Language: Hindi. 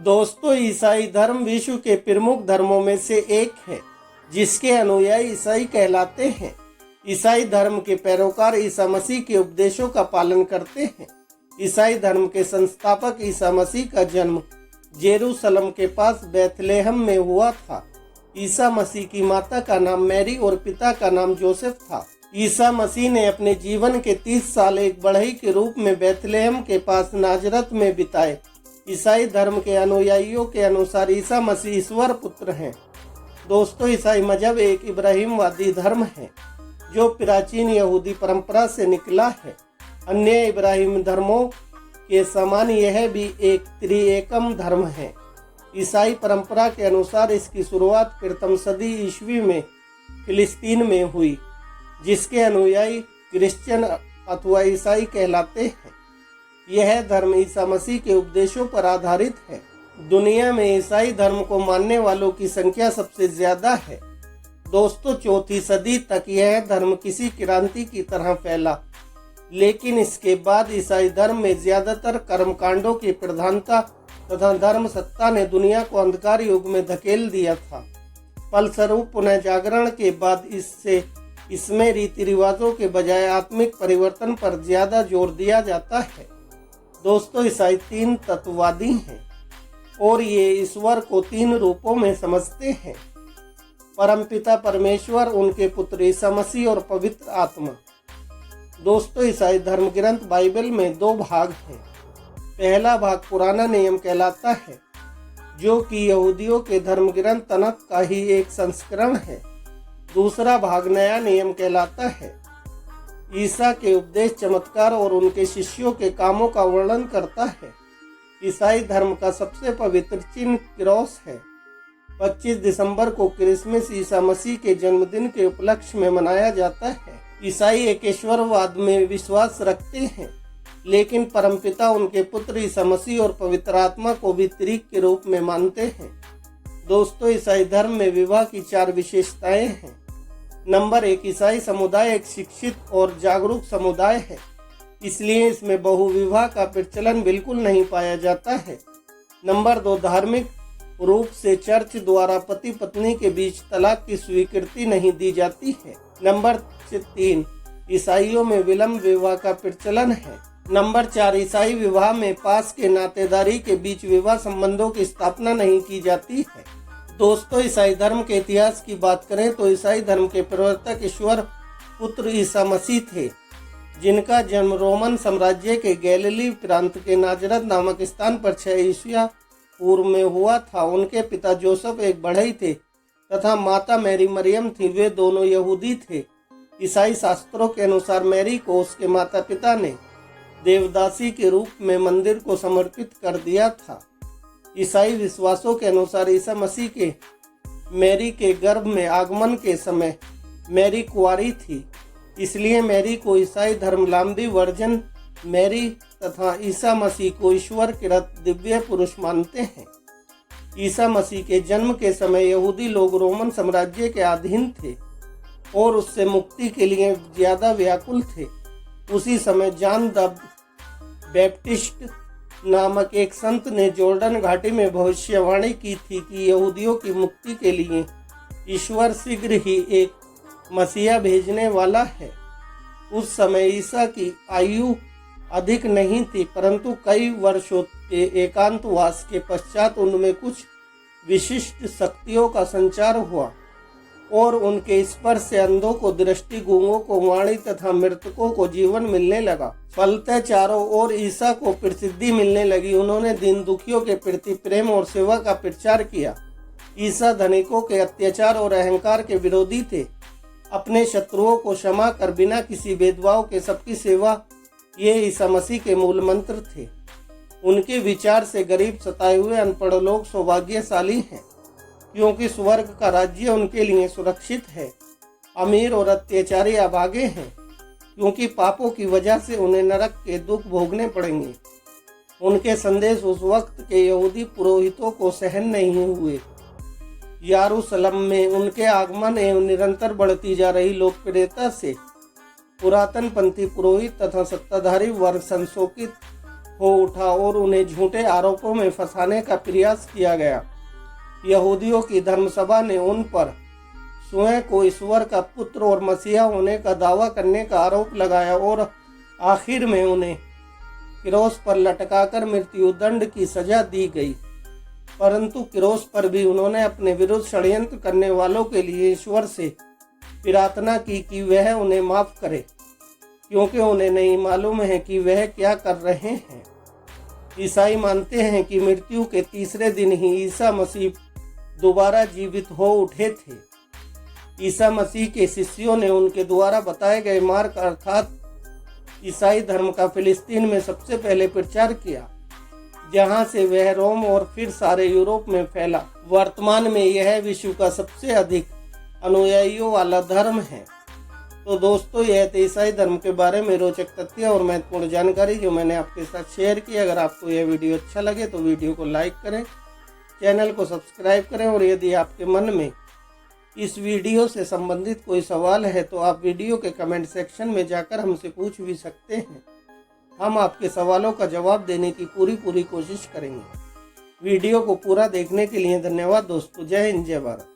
दोस्तों, ईसाई धर्म विश्व के प्रमुख धर्मों में से एक है, जिसके अनुयायी ईसाई कहलाते हैं। ईसाई धर्म के पैरोकार ईसा मसीह के उपदेशों का पालन करते हैं। ईसाई धर्म के संस्थापक ईसा मसीह का जन्म जेरूशलम के पास बैथलेहम में हुआ था। ईसा मसीह की माता का नाम मैरी और पिता का नाम जोसेफ था। ईसा मसीह ने अपने जीवन के 30 साल एक बढ़ई के रूप में बैथलेहम के पास नाजरत में बिताए। ईसाई धर्म के अनुयायियों के अनुसार ईसा मसीह ईश्वर पुत्र हैं। दोस्तों, ईसाई मजहब एक इब्राहिमवादी धर्म है जो प्राचीन यहूदी परंपरा से निकला है। अन्य इब्राहिम धर्मों के समान यह भी एक त्रिएकम धर्म है। ईसाई परंपरा के अनुसार इसकी शुरुआत प्रथम सदी ईस्वी में फिलिस्तीन में हुई, जिसके अनुयायी क्रिश्चियन अथवा ईसाई कहलाते हैं। यह धर्म ईसा मसीह के उपदेशों पर आधारित है। दुनिया में ईसाई धर्म को मानने वालों की संख्या सबसे ज्यादा है। दोस्तों, 4वीं सदी तक यह धर्म किसी क्रांति की तरह फैला, लेकिन इसके बाद ईसाई धर्म में ज्यादातर कर्मकांडों की प्रधानता तथा धर्म सत्ता ने दुनिया को अंधकार युग में धकेल दिया था। फलस्वरूप पुनः जागरण के बाद इसमें रीति रिवाजों के बजाय आत्मिक परिवर्तन पर ज्यादा जोर दिया जाता है। दोस्तों, ईसाई 3 तत्ववादी हैं और ये ईश्वर को 3 रूपों में समझते हैं: परमपिता परमेश्वर, उनके पुत्र ईसा मसीह और पवित्र आत्मा। दोस्तों, ईसाई धर्म ग्रंथ बाइबल में 2 भाग हैं। पहला भाग पुराना नियम कहलाता है, जो कि यहूदियों के धर्म ग्रंथ तनख का ही एक संस्करण है। दूसरा भाग नया नियम कहलाता है। ईसा के उपदेश, चमत्कार और उनके शिष्यों के कामों का वर्णन करता है। ईसाई धर्म का सबसे पवित्र चिन्ह क्रॉस है। 25 दिसंबर को क्रिसमस ईसा मसीह के जन्मदिन के उपलक्ष्य में मनाया जाता है। ईसाई एकेश्वरवाद में विश्वास रखते हैं, लेकिन परमपिता, उनके पुत्र ईसा मसीह और पवित्र आत्मा को भी त्रिक के रूप में मानते हैं। दोस्तों, ईसाई धर्म में विवाह की 4 विशेषताएं हैं। नंबर 1, ईसाई समुदाय एक शिक्षित और जागरूक समुदाय है, इसलिए इसमें बहुविवाह का प्रचलन बिल्कुल नहीं पाया जाता है। नंबर 2, धार्मिक रूप से चर्च द्वारा पति पत्नी के बीच तलाक की स्वीकृति नहीं दी जाती है। नंबर 3, ईसाइयों में विलंब विवाह का प्रचलन है। नंबर 4, ईसाई विवाह में पास के नातेदारी के बीच विवाह संबंधों की स्थापना नहीं की जाती है। दोस्तों, ईसाई धर्म के इतिहास की बात करें तो ईसाई धर्म के प्रवर्तक ईश्वर पुत्र ईसा मसीह थे, जिनका जन्म रोमन साम्राज्य के गैलिली प्रांत के नाजरत नामक स्थान पर 6 ईसा पूर्व में हुआ था। उनके पिता जोसेफ एक बढ़ई थे तथा माता मैरी मरियम थी। वे दोनों यहूदी थे। ईसाई शास्त्रों के अनुसार मैरी को उसके माता पिता ने देवदासी के रूप में मंदिर को समर्पित कर दिया था। ईसाई विश्वासों के अनुसार ईसा मसीह के मैरी के गर्भ में आगमन के समय मैरी कुंवारी थी, इसलिए मैरी को ईसाई धर्मावलंबी वर्जन मैरी तथा ईसा मसीह को ईश्वर कृत दिव्य पुरुष मानते हैं। ईसा मसीह के जन्म के समय यहूदी लोग रोमन साम्राज्य के अधीन थे और उससे मुक्ति के लिए ज्यादा व्याकुल थे। उसी समय जॉन द बैप्टिस्ट नामक एक संत ने जॉर्डन घाटी में भविष्यवाणी की थी कि यहूदियों की मुक्ति के लिए ईश्वर शीघ्र ही एक मसीहा भेजने वाला है। उस समय ईसा की आयु अधिक नहीं थी, परंतु कई वर्षों के एकांतवास के पश्चात उनमें कुछ विशिष्ट शक्तियों का संचार हुआ और उनके स्पर्श से अंधों को दृष्टि, गूंगों को वाणी तथा मृतकों को जीवन मिलने लगा। फलतः चारों ओर ईसा को प्रसिद्धि मिलने लगी। उन्होंने दीन दुखियों के प्रति प्रेम और सेवा का प्रचार किया। ईसा धनिकों के अत्याचार और अहंकार के विरोधी थे। अपने शत्रुओं को क्षमा कर बिना किसी भेदभाव के सबकी सेवा, ये ईसा मसीह के मूल मंत्र थे। उनके विचार से गरीब, सताए हुए, अनपढ़ लोग सौभाग्यशाली हैं, क्योंकि स्वर्ग का राज्य उनके लिए सुरक्षित है। अमीर और अत्याचारी अभागे हैं, क्योंकि पापों की वजह से उन्हें नरक के दुख भोगने पड़ेंगे। उनके संदेश उस वक्त के यहूदी पुरोहितों को सहन नहीं हुए। यरूशलेम में उनके आगमन एवं निरंतर बढ़ती जा रही लोकप्रियता से पुरातन पंथी पुरोहित तथा सत्ताधारी वर्ग संशोकित हो उठा और उन्हें झूठे आरोपों में फंसाने का प्रयास किया गया। यहूदियों की धर्मसभा ने उन पर स्वयं को ईश्वर का पुत्र और मसीहा होने का दावा करने का आरोप लगाया और आखिर में उन्हें क्रूस पर लटकाकर मृत्यु दंड की सजा दी गई। परंतु क्रूस पर भी उन्होंने अपने विरुद्ध षड्यंत्र करने वालों के लिए ईश्वर से प्रार्थना की कि वह उन्हें माफ करे, क्योंकि उन्हें नहीं मालूम है कि वह क्या कर रहे हैं। ईसाई मानते हैं कि मृत्यु के तीसरे दिन ही ईसा मसीह दोबारा जीवित हो उठे थे। ईसा मसीह के शिष्यों ने उनके द्वारा बताए गए मार्ग अर्थात ईसाई धर्म का फिलिस्तीन में सबसे पहले प्रचार किया, जहां से वह रोम और फिर सारे यूरोप में फैला। वर्तमान में यह विश्व का सबसे अधिक अनुयायियों वाला धर्म है। तो दोस्तों, यह थे ईसाई धर्म के बारे में रोचक तथ्य और महत्वपूर्ण जानकारी जो मैंने आपके साथ शेयर की। अगर आपको यह वीडियो अच्छा लगे तो वीडियो को लाइक करें, चैनल को सब्सक्राइब करें और यदि आपके मन में इस वीडियो से संबंधित कोई सवाल है तो आप वीडियो के कमेंट सेक्शन में जाकर हमसे पूछ भी सकते हैं। हम आपके सवालों का जवाब देने की पूरी कोशिश करेंगे। वीडियो को पूरा देखने के लिए धन्यवाद दोस्तों। जय हिंद, जय भारत।